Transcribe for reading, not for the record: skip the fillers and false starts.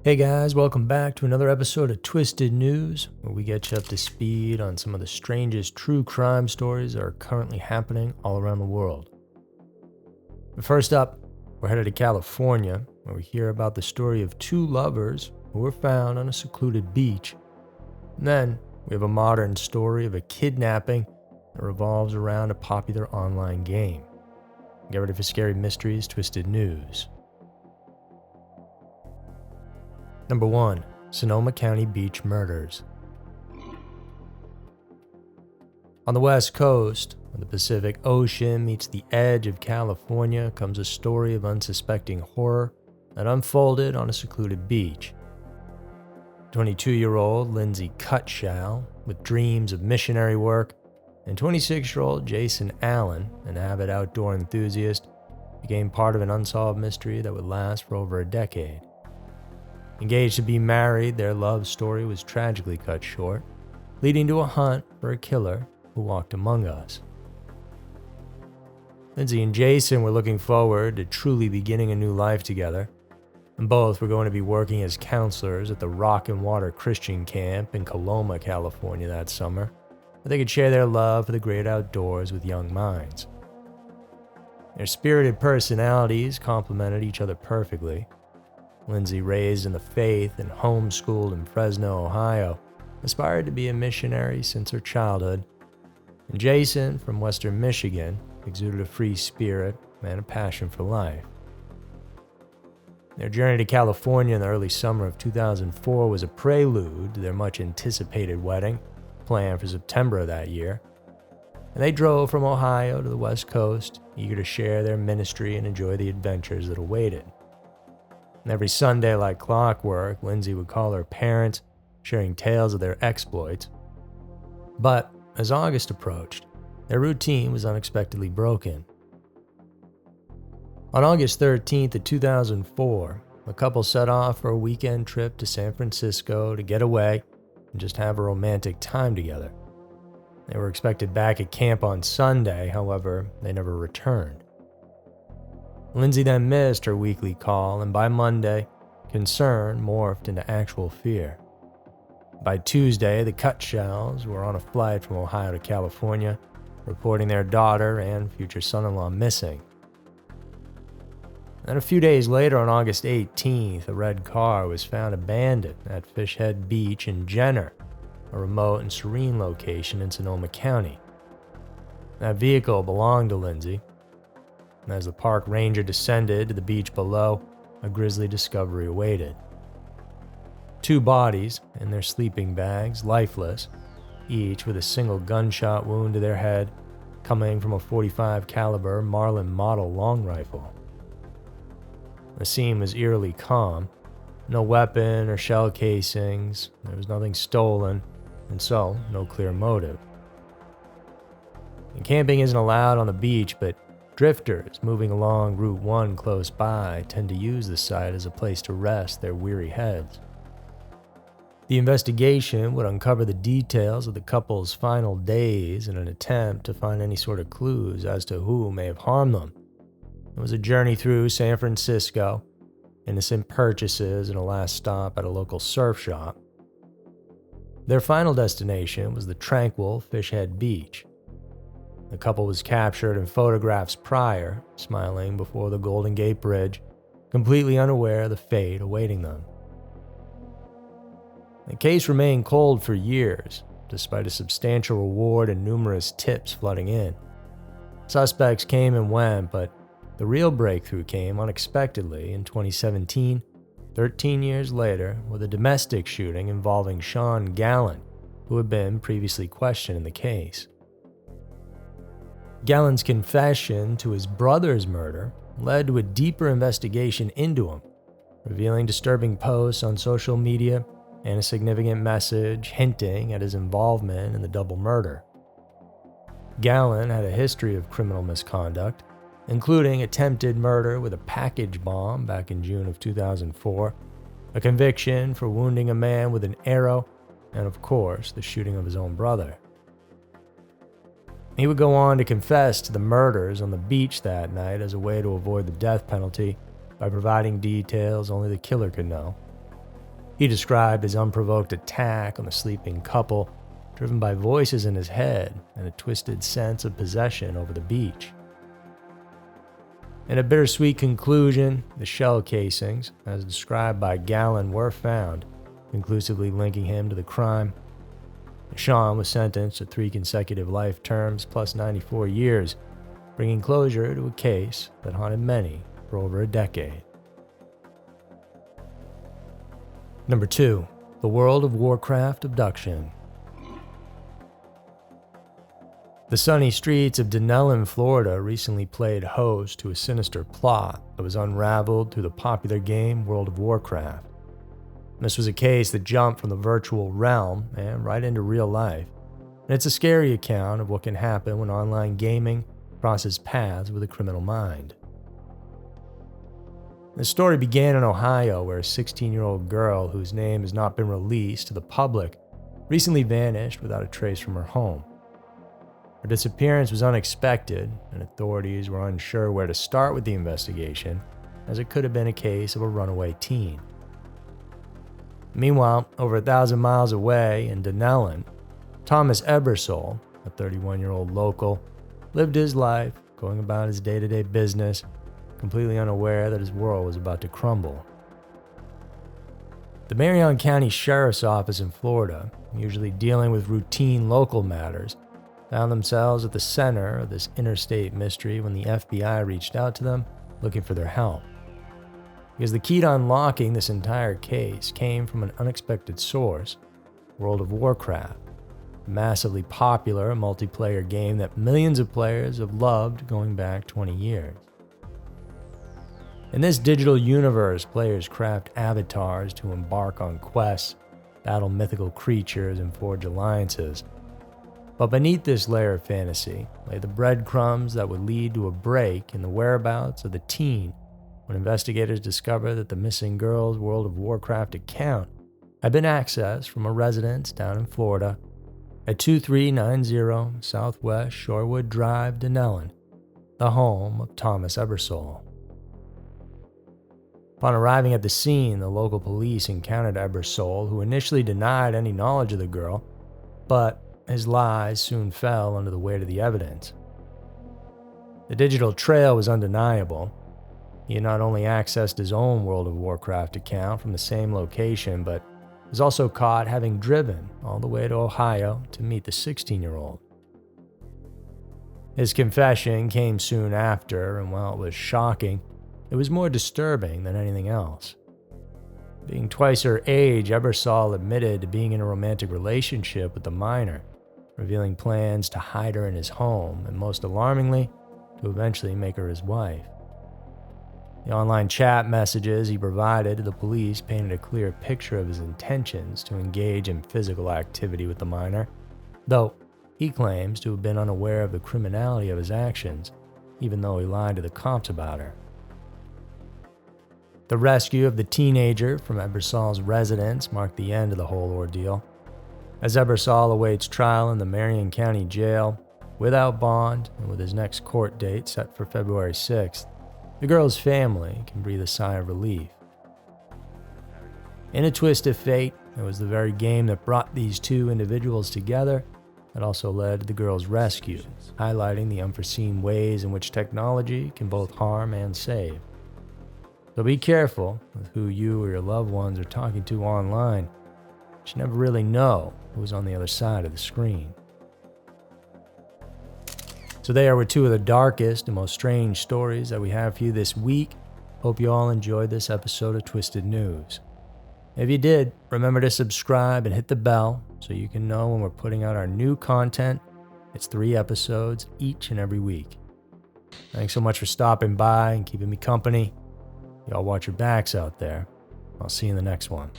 Hey guys, welcome back to another episode of Twisted News, where we get you up to speed on some of the strangest true crime stories that are currently happening all around the world. But first up, we're headed to California, where we hear about the story of two lovers who were found on a secluded beach. And then we have a modern story of a kidnapping that revolves around a popular online game. Get ready for Scary Mysteries Twisted News. Number 1. Sonoma County Beach Murders. On the West Coast, where the Pacific Ocean meets the edge of California, comes a story of unsuspecting horror that unfolded on a secluded beach. 22-year-old Lindsay Cutshall, with dreams of missionary work, and 26-year-old Jason Allen, an avid outdoor enthusiast, became part of an unsolved mystery that would last for over a decade. Engaged to be married, their love story was tragically cut short, leading to a hunt for a killer who walked among us. Lindsay and Jason were looking forward to truly beginning a new life together, and both were going to be working as counselors at the Rock and Water Christian Camp in Sonoma, California that summer, where they could share their love for the great outdoors with young minds. Their spirited personalities complemented each other perfectly. Lindsay, raised in the faith and homeschooled in Fresno, Ohio, aspired to be a missionary since her childhood, and Jason, from Western Michigan, exuded a free spirit and a passion for life. Their journey to California in the early summer of 2004 was a prelude to their much-anticipated wedding, planned for September of that year, and they drove from Ohio to the West Coast, eager to share their ministry and enjoy the adventures that awaited. And every Sunday, like clockwork, Lindsay would call her parents, sharing tales of their exploits. But as August approached, their routine was unexpectedly broken. On August 13th of 2004, the couple set off for a weekend trip to San Francisco to get away and just have a romantic time together. They were expected back at camp on Sunday, however, they never returned. Lindsay then missed her weekly call, and by Monday, concern morphed into actual fear. By Tuesday, the Cutshalls were on a flight from Ohio to California, reporting their daughter and future son-in-law missing. Then a few days later, on August 18th, a red car was found abandoned at Fish Head Beach in Jenner, a remote and serene location in Sonoma County. That vehicle belonged to Lindsay. And as the park ranger descended to the beach below, a grisly discovery awaited. Two bodies in their sleeping bags, lifeless, each with a single gunshot wound to their head, coming from a .45 caliber Marlin model long rifle. The scene was eerily calm. No weapon or shell casings, there was nothing stolen, and so no clear motive. And camping isn't allowed on the beach, but drifters moving along Route 1 close by tend to use the site as a place to rest their weary heads. The investigation would uncover the details of the couple's final days in an attempt to find any sort of clues as to who may have harmed them. It was a journey through San Francisco, innocent purchases, and a last stop at a local surf shop. Their final destination was the tranquil Fish Head Beach. The couple was captured in photographs prior, smiling before the Golden Gate Bridge, completely unaware of the fate awaiting them. The case remained cold for years, despite a substantial reward and numerous tips flooding in. Suspects came and went, but the real breakthrough came unexpectedly in 2017, 13 years later, with a domestic shooting involving Sean Gallen, who had been previously questioned in the case. Gallen's confession to his brother's murder led to a deeper investigation into him, revealing disturbing posts on social media and a significant message hinting at his involvement in the double murder. Gallen had a history of criminal misconduct, including attempted murder with a package bomb back in June of 2004, a conviction for wounding a man with an arrow, and of course, the shooting of his own brother. He would go on to confess to the murders on the beach that night as a way to avoid the death penalty by providing details only the killer could know. He described his unprovoked attack on the sleeping couple, driven by voices in his head and a twisted sense of possession over the beach. In a bittersweet conclusion, the shell casings, as described by Gallen, were found, conclusively linking him to the crime. Sean was sentenced to 3 consecutive life terms plus 94 years, bringing closure to a case that haunted many for over a decade. Number 2. The World of Warcraft Abduction. The sunny streets of Denellen, Florida recently played host to a sinister plot that was unraveled through the popular game World of Warcraft. This was a case that jumped from the virtual realm and right into real life, and it's a scary account of what can happen when online gaming crosses paths with a criminal mind. The story began in Ohio, where a 16-year-old girl whose name has not been released to the public recently vanished without a trace from her home. Her disappearance was unexpected, and authorities were unsure where to start with the investigation, as it could have been a case of a runaway teen. Meanwhile, over 1,000 miles away in Denellen, Thomas Ebersole, a 31-year-old local, lived his life, going about his day-to-day business, completely unaware that his world was about to crumble. The Marion County Sheriff's Office in Florida, usually dealing with routine local matters, found themselves at the center of this interstate mystery when the FBI reached out to them looking for their help. Because the key to unlocking this entire case came from an unexpected source, World of Warcraft, a massively popular multiplayer game that millions of players have loved going back 20 years. In this digital universe, players craft avatars to embark on quests, battle mythical creatures, and forge alliances. But beneath this layer of fantasy lay the breadcrumbs that would lead to a break in the whereabouts of the teen when investigators discovered that the missing girl's World of Warcraft account had been accessed from a residence down in Florida at 2390 Southwest Shorewood Drive, Denellen, the home of Thomas Ebersole. Upon arriving at the scene, the local police encountered Ebersole, who initially denied any knowledge of the girl, but his lies soon fell under the weight of the evidence. The digital trail was undeniable. He had not only accessed his own World of Warcraft account from the same location, but was also caught having driven all the way to Ohio to meet the 16-year-old. His confession came soon after, and while it was shocking, it was more disturbing than anything else. Being twice her age, Ebersole admitted to being in a romantic relationship with the minor, revealing plans to hide her in his home, and most alarmingly, to eventually make her his wife. The online chat messages he provided to the police painted a clear picture of his intentions to engage in physical activity with the minor, though he claims to have been unaware of the criminality of his actions, even though he lied to the cops about her. The rescue of the teenager from Ebersole's residence marked the end of the whole ordeal. As Ebersole awaits trial in the Marion County Jail, without bond and with his next court date set for February 6th, the girl's family can breathe a sigh of relief. In a twist of fate, it was the very game that brought these two individuals together that also led to the girl's rescue, highlighting the unforeseen ways in which technology can both harm and save. So be careful with who you or your loved ones are talking to online. You never really know who's on the other side of the screen. So there were two of the darkest and most strange stories that we have for you this week. Hope you all enjoyed this episode of Twisted News. If you did, remember to subscribe and hit the bell so you can know when we're putting out our new content. It's 3 episodes each and every week. Thanks so much for stopping by and keeping me company. Y'all watch your backs out there. I'll see you in the next one.